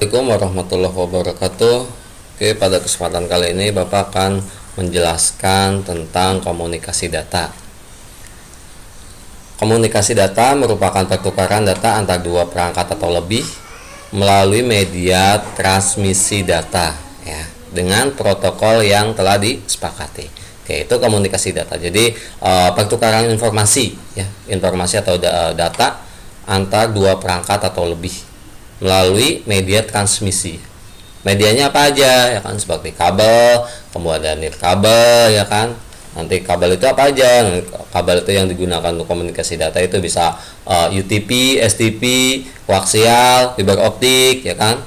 Assalamualaikum warahmatullahi wabarakatuh. Oke, pada kesempatan kali ini Bapak akan menjelaskan tentang komunikasi data. Komunikasi data merupakan pertukaran data antar dua perangkat atau lebih melalui media transmisi data ya, dengan protokol yang telah disepakati. Oke, itu komunikasi data. Jadi pertukaran informasi ya, informasi atau data antar dua perangkat atau lebih melalui media transmisi. Medianya apa aja ya kan, seperti kabel, kemudian nirkabel ya kan. Nanti kabel itu apa aja? Kabel itu yang digunakan untuk komunikasi data itu bisa UTP, STP, koaksial, fiber optik ya kan.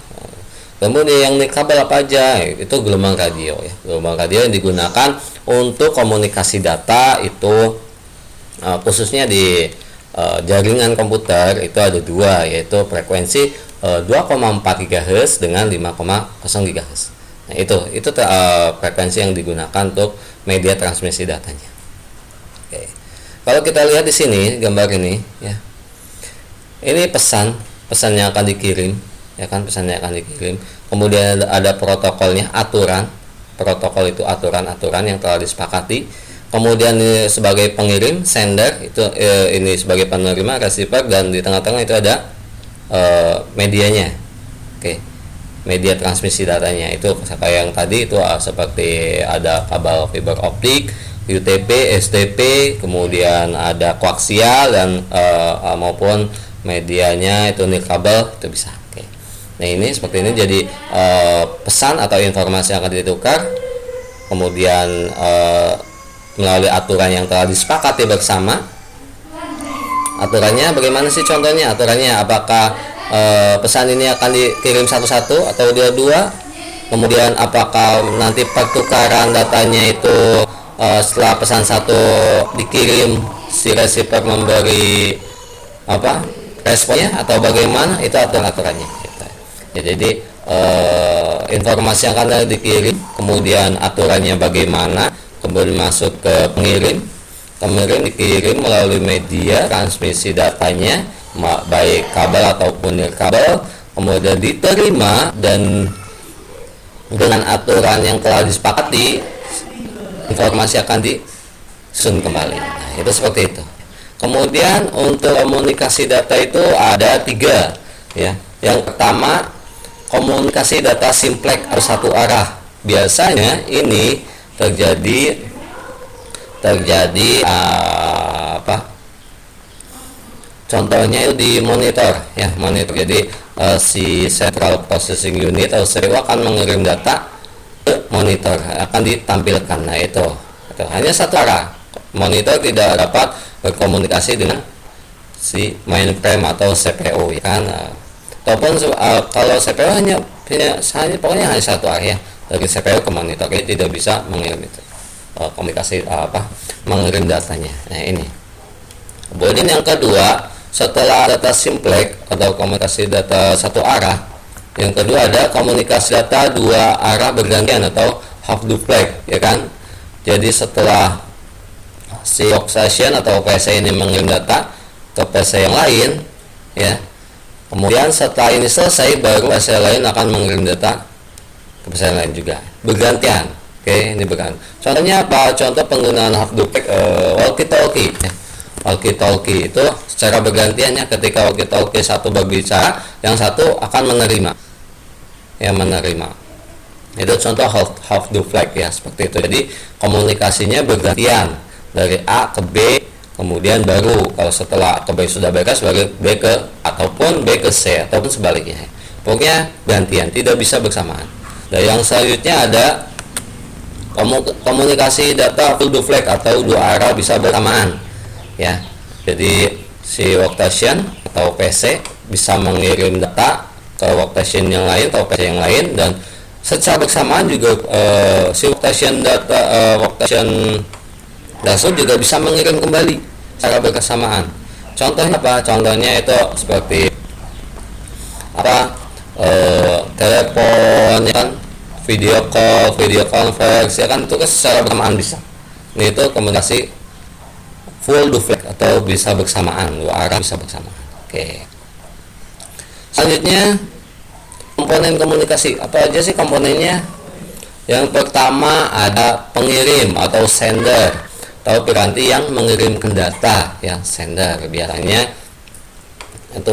Kemudian yang nirkabel apa aja? Itu gelombang radio ya. Gelombang radio yang digunakan untuk komunikasi data itu khususnya di jaringan komputer itu ada dua, yaitu frekuensi 2,4 GHz dengan 5,0 GHz. Nah, itu frekuensi yang digunakan untuk media transmisi datanya. Oke. Kalau kita lihat di sini gambar ini ya. Ini pesan yang akan dikirim ya kan, pesannya akan dikirim. Kemudian ada protokolnya, aturan. Protokol itu aturan-aturan yang telah disepakati. Kemudian sebagai pengirim, sender itu ini sebagai penerima, receiver, dan di tengah-tengah itu ada medianya. Oke, media transmisi datanya itu kayak yang tadi itu seperti ada kabel fiber optik, UTP, STP, kemudian ada koaksial dan maupun medianya itu nirkabel itu bisa. Oke. Nah, ini seperti ini jadi pesan atau informasi yang akan ditukar kemudian melalui aturan yang telah disepakati bersama. Aturannya bagaimana sih contohnya? Aturannya apakah pesan ini akan dikirim satu-satu atau dua-dua? Kemudian apakah nanti pertukaran datanya itu setelah pesan satu dikirim si receiver memberi responnya atau bagaimana? Itu aturan-aturannya. Ya, jadi informasi yang akan dikirim, kemudian aturannya bagaimana, kemudian masuk ke pengirim. Kemudian dikirim melalui media transmisi datanya, baik kabel ataupun nirkabel, kemudian diterima dan dengan aturan yang telah disepakati, informasi akan disusun kembali. Nah, itu seperti itu. Kemudian untuk komunikasi data itu ada 3 ya. Yang pertama, komunikasi data simplex atau satu arah. Biasanya ini terjadi contohnya itu di monitor ya, monitor. Jadi si central processing unit atau CPU akan mengirim data ke monitor, akan ditampilkan. Nah, itu hanya satu arah. Monitor tidak dapat berkomunikasi dengan si mainframe atau CPU ya kan. Ataupun kalau CPU hanya pokoknya hanya satu arah ya, dari CPU ke monitor, jadi tidak bisa mengirim itu komunikasi mengirim datanya. Nah, ini. Kemudian yang kedua, setelah data simplex atau komunikasi data satu arah, yang kedua ada komunikasi data dua arah bergantian atau half duplex ya kan. Jadi setelah si workstation atau PC ini mengirim data ke PC yang lain ya, kemudian setelah ini selesai baru PC lain akan mengirim data ke PC lain juga bergantian. Oke, ini bukan. Contohnya apa? Contoh penggunaan half duplex walkie-talkie. Walkie-talkie itu secara bergantiannya, ketika walkie-talkie satu berbicara, yang satu akan menerima. Ya, menerima. Itu contoh half duplex ya, seperti itu. Jadi komunikasinya bergantian dari A ke B, kemudian baru kalau setelah A ke B sudah beres, baru B ke ataupun B ke C ataupun sebaliknya. Pokoknya gantian, tidak bisa bersamaan. Dan yang selanjutnya ada komunikasi data full duplex atau dua arah bisa bersamaan ya. Jadi si workstation atau PC bisa mengirim data ke workstation yang lain atau PC yang lain, dan secara bersamaan juga si workstation dasar juga bisa mengirim kembali secara bersamaan. Contohnya apa? Contohnya itu seperti telepon ya kan, video call, video conference ya kan, itu kan secara bersamaan bisa. Ini itu komunikasi full duplex atau bisa bersamaan, dua arah bisa bersamaan. Oke. Selanjutnya komponen komunikasi. Apa aja sih komponennya? Yang pertama ada pengirim atau sender, atau piranti yang mengirimkan data, ya, sender. Biasanya itu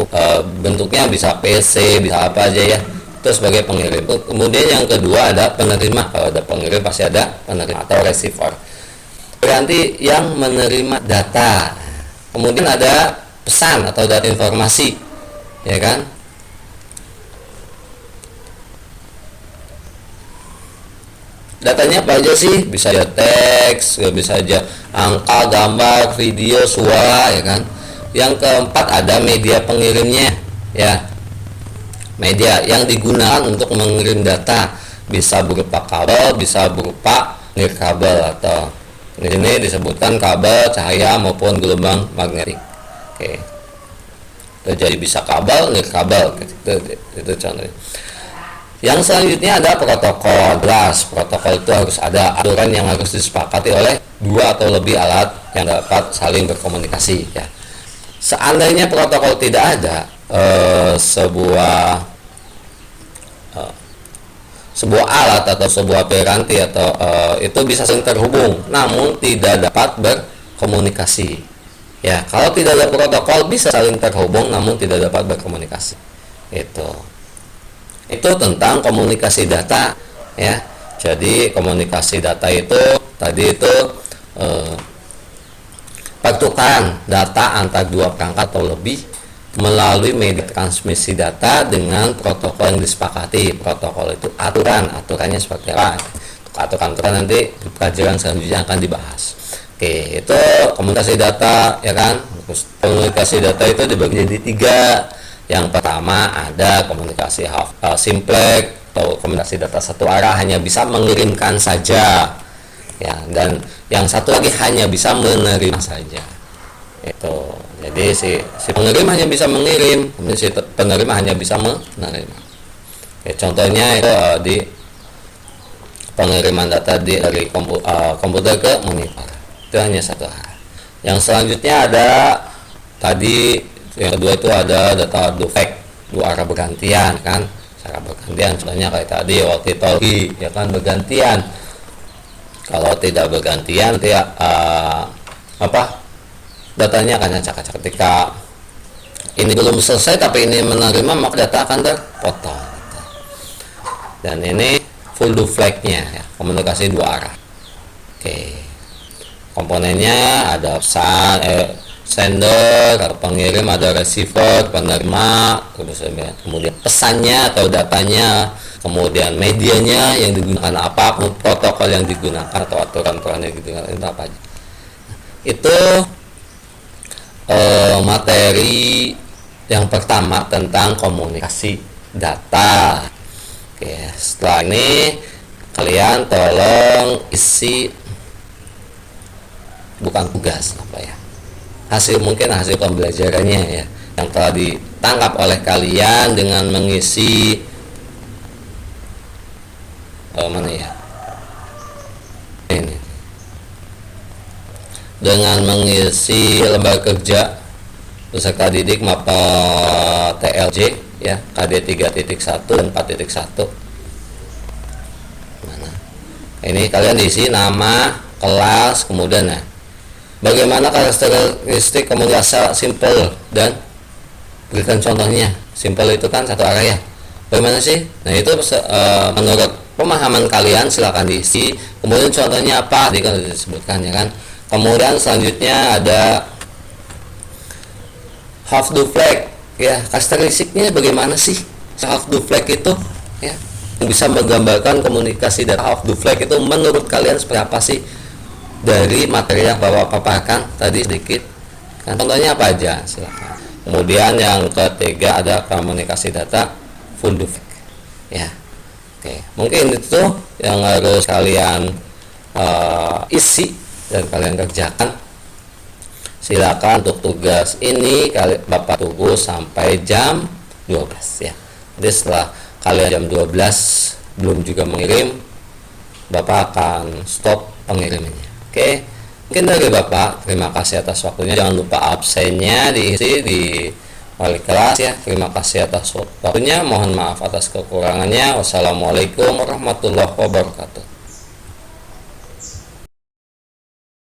bentuknya bisa PC, bisa apa aja ya, itu sebagai pengirim. Kemudian yang kedua ada penerima. Kalau ada pengirim pasti ada penerima atau receiver, piranti yang menerima data. Kemudian ada pesan atau data informasi, ya kan. Datanya apa aja sih? Bisa aja teks, bisa aja angka, gambar, video, suara, ya kan. Yang keempat ada media pengirimnya, ya, media yang digunakan untuk mengirim data. Bisa berupa kabel, bisa berupa nirkabel, atau ini disebutkan kabel, cahaya maupun gelombang magnetik. Oke, jadi bisa kabel, nirkabel, itu contohnya. Yang selanjutnya ada protokol. Protokol itu harus ada aturan yang harus disepakati oleh dua atau lebih alat yang dapat saling berkomunikasi, ya. Seandainya protokol tidak ada, sebuah alat atau sebuah piranti atau itu bisa saling terhubung namun tidak dapat berkomunikasi, ya. Kalau tidak ada protokol bisa saling terhubung namun tidak dapat berkomunikasi. Itu tentang komunikasi data, ya. Jadi komunikasi data itu tadi itu pertukaran data antar dua perangkat atau lebih melalui media transmisi data dengan protokol yang disepakati. Protokol itu aturannya seperti apa? Aturan nanti di pelajaran selanjutnya akan dibahas. Oke, itu komunikasi data, ya kan. Komunikasi data itu dibagi jadi 3. Yang pertama ada komunikasi simplex atau komunikasi data satu arah, hanya bisa mengirimkan saja, ya, dan yang satu lagi hanya bisa menerima saja. Itu jadi si pengirim hanya bisa mengirim, kemudian si penerima hanya bisa menerima. Ya, contohnya itu di pengiriman data dari komputer ke monitor, itu hanya satu arah. Yang selanjutnya ada tadi yang kedua itu ada data duplex, dua arah bergantian, kan, cara bergantian. Contohnya kayak tadi walkie talkie, ya kan, bergantian. Kalau tidak bergantian nanti datanya akan acak-acak. Ketika ini belum selesai tapi ini menerima, maka data akan terpotong. Dan ini full duplex-nya, ya, komunikasi dua arah. Oke, komponennya ada sender, pengirim, ada receiver, penerima, kemudian pesannya atau datanya, kemudian medianya yang digunakan apa, protokol yang digunakan atau aturan-aturan yang digunakan itu apa aja. Itu materi yang pertama tentang komunikasi data. Oke, setelah ini kalian tolong isi, bukan tugas apa ya, hasil pembelajarannya, ya, yang telah ditangkap oleh kalian dengan mengisi dengan mengisi lembar kerja peserta didik MAPA TLJ, ya, KD 3.1 dan 4.1. Mana? Ini kalian diisi nama, kelas, kemudian bagaimana karakteristik komunikasi simple, dan berikan contohnya. Simple itu kan satu arah, ya. Bagaimana sih? Nah, itu menurut pemahaman kalian silakan diisi. Kemudian contohnya apa? Tadi kan disebutkan, ya kan. Kemudian selanjutnya ada half duplex, ya. Karakteristiknya bagaimana sih half duplex itu, ya? Bisa menggambarkan komunikasi data half duplex itu menurut kalian seperti apa sih? Dari materi yang Bapak paparkan tadi sedikit, kan, contohnya apa aja, silakan. Kemudian yang ketiga ada komunikasi data full duplex, ya. Oke, mungkin itu yang harus kalian isi dan kalian kerjakan. Silakan untuk tugas ini Bapak tunggu sampai jam 12, ya. Jadi setelah kalian jam 12 belum juga mengirim, Bapak akan stop pengirimannya. Oke, mungkin dari Bapak terima kasih atas waktunya. Jangan lupa absennya diisi di wali kelas ya. Terima kasih atas waktunya, mohon maaf atas kekurangannya. Wassalamualaikum warahmatullahi wabarakatuh.